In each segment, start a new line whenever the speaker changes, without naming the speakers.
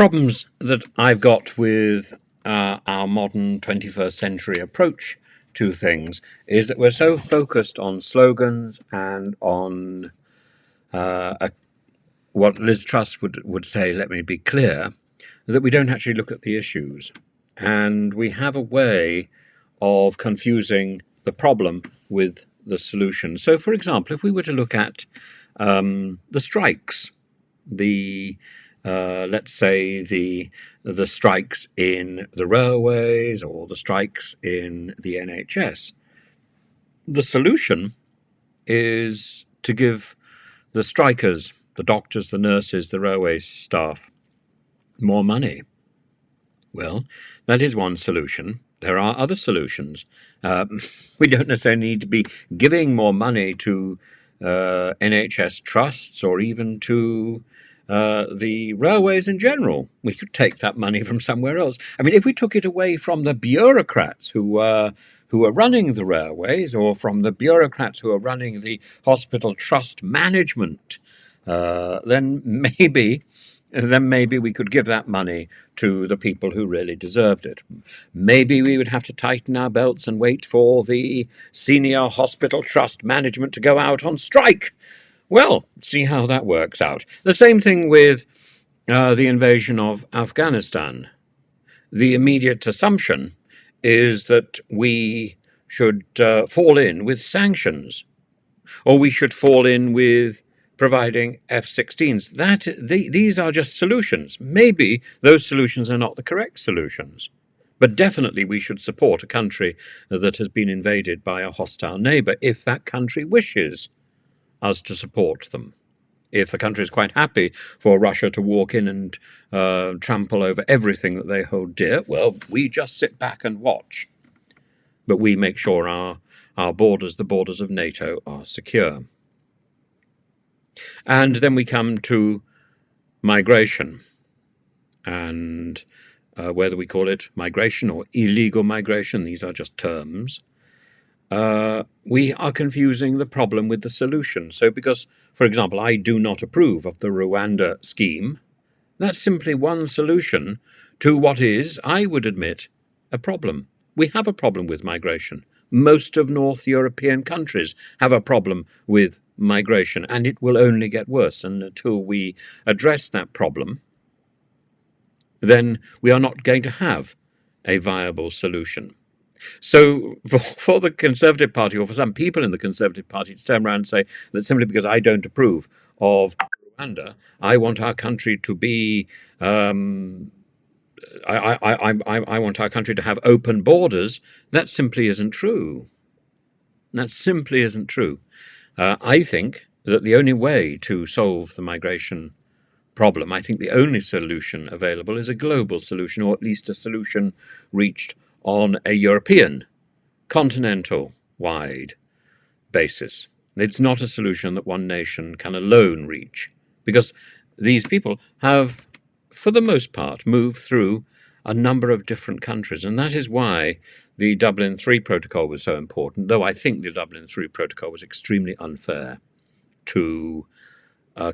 problems that I've got with our modern 21st century approach to things is that we're so focused on slogans and on what Liz Truss would say, let me be clear, that we don't actually look at the issues. And we have a way of confusing the problem with the solution. So, for example, if we were to look at the strikes, let's say the strikes in the railways or the strikes in the NHS, the solution is to give the strikers, the doctors, the nurses, the railway staff, more money. Well, that is one solution. There are other solutions. We don't necessarily need to be giving more money to NHS trusts or even to the railways in general. We could take that money from somewhere else. I mean, if we took it away from the bureaucrats who are running the railways, or from the bureaucrats who are running the hospital trust management, then maybe we could give that money to the people who really deserved it. Maybe we would have to tighten our belts and wait for the senior hospital trust management to go out on strike. Well, see how that works out. The same thing with the invasion of Afghanistan. The immediate assumption is that we should fall in with sanctions, or we should fall in with providing F-16s. These are just solutions. Maybe those solutions are not the correct solutions, but definitely we should support a country that has been invaded by a hostile neighbour if that country wishes us to support them. If the country is quite happy for Russia to walk in and trample over everything that they hold dear, well, we just sit back and watch. But we make sure our borders, the borders of NATO, are secure. And then we come to migration, and whether we call it migration or illegal migration, these are just terms. We are confusing the problem with the solution. So because, for example, I do not approve of the Rwanda scheme, that's simply one solution to what is, I would admit, a problem. We have a problem with migration. Most of North European countries have a problem with migration, and it will only get worse. And until we address that problem, then we are not going to have a viable solution. So for the Conservative Party, or for some people in the Conservative Party, to turn around and say that simply because I don't approve of Rwanda, I want our country to be I want our country to have open borders, that simply isn't true. That simply isn't true. I think that the only way to solve the migration problem, I think the only solution available is a global solution, or at least a solution reached on a European, continental-wide basis. It's not a solution that one nation can alone reach, because these people have, for the most part, moved through a number of different countries, and that is why the Dublin III Protocol was so important, though I think the Dublin III Protocol was extremely unfair to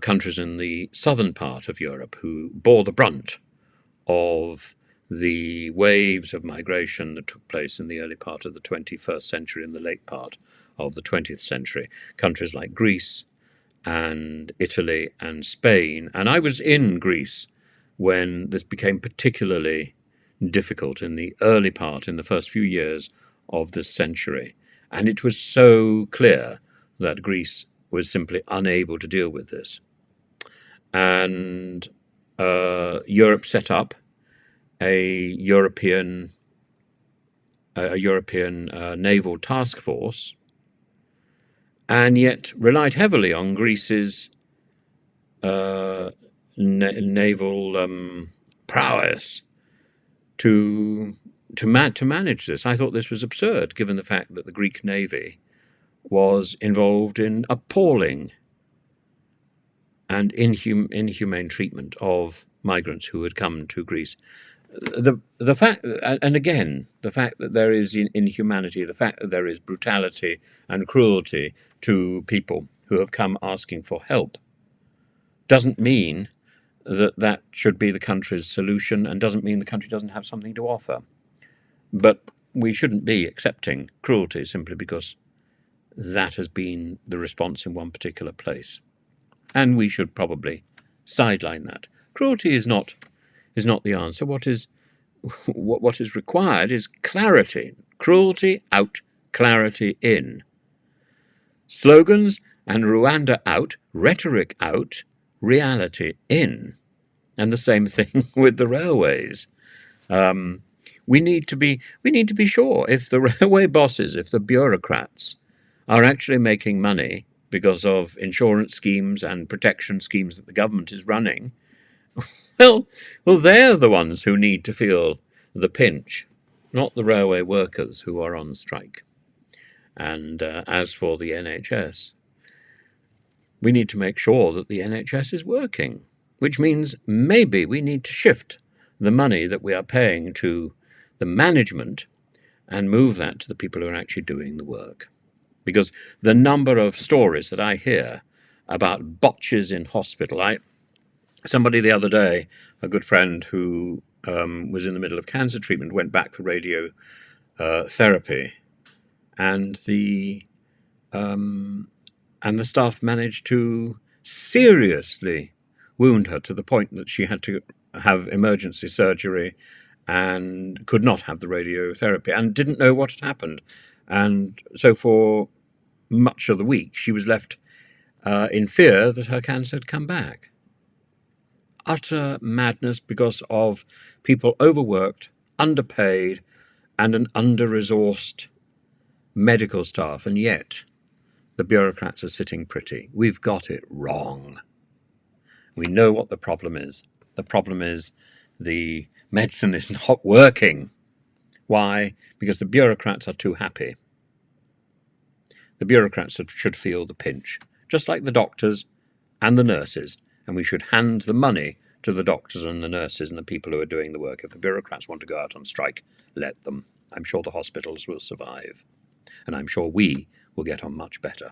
countries in the southern part of Europe who bore the brunt of the waves of migration that took place in the early part of the 21st century and the late part of the 20th century. Countries like Greece and Italy and Spain. And I was in Greece when this became particularly difficult in the early part, in the first few years of this century. And it was so clear that Greece was simply unable to deal with this. And Europe set up a European naval task force, and yet relied heavily on Greece's naval prowess to manage this. I thought this was absurd, given the fact that the Greek Navy was involved in appalling and inhumane treatment of migrants who had come to Greece. The fact, and again, the fact that there is inhumanity, the fact that there is brutality and cruelty to people who have come asking for help, doesn't mean that should be the country's solution, and doesn't mean the country doesn't have something to offer. But we shouldn't be accepting cruelty simply because that has been the response in one particular place. And we should probably sideline that. Cruelty is not the answer. What is required is clarity. Cruelty out, clarity in. Slogans and Rwanda out, rhetoric out, reality in. And the same thing with the railways. We need to be sure if the railway bosses, if the bureaucrats are actually making money because of insurance schemes and protection schemes that the government is running, well, they're the ones who need to feel the pinch, not the railway workers who are on strike. And as for the NHS, we need to make sure that the NHS is working, which means maybe we need to shift the money that we are paying to the management and move that to the people who are actually doing the work. Because the number of stories that I hear about botches in hospital. Somebody the other day, a good friend who was in the middle of cancer treatment, went back for radiotherapy, and the staff managed to seriously wound her to the point that she had to have emergency surgery and could not have the radiotherapy and didn't know what had happened. And so for much of the week, she was left in fear that her cancer had come back. Utter madness because of people overworked, underpaid, and an under-resourced medical staff. And yet, the bureaucrats are sitting pretty. We've got it wrong. We know what the problem is. The problem is the medicine is not working. Why? Because the bureaucrats are too happy. The bureaucrats should feel the pinch, just like the doctors and the nurses, and we should hand the money to the doctors and the nurses and the people who are doing the work. If the bureaucrats want to go out on strike, let them. I'm sure the hospitals will survive, and I'm sure we will get on much better.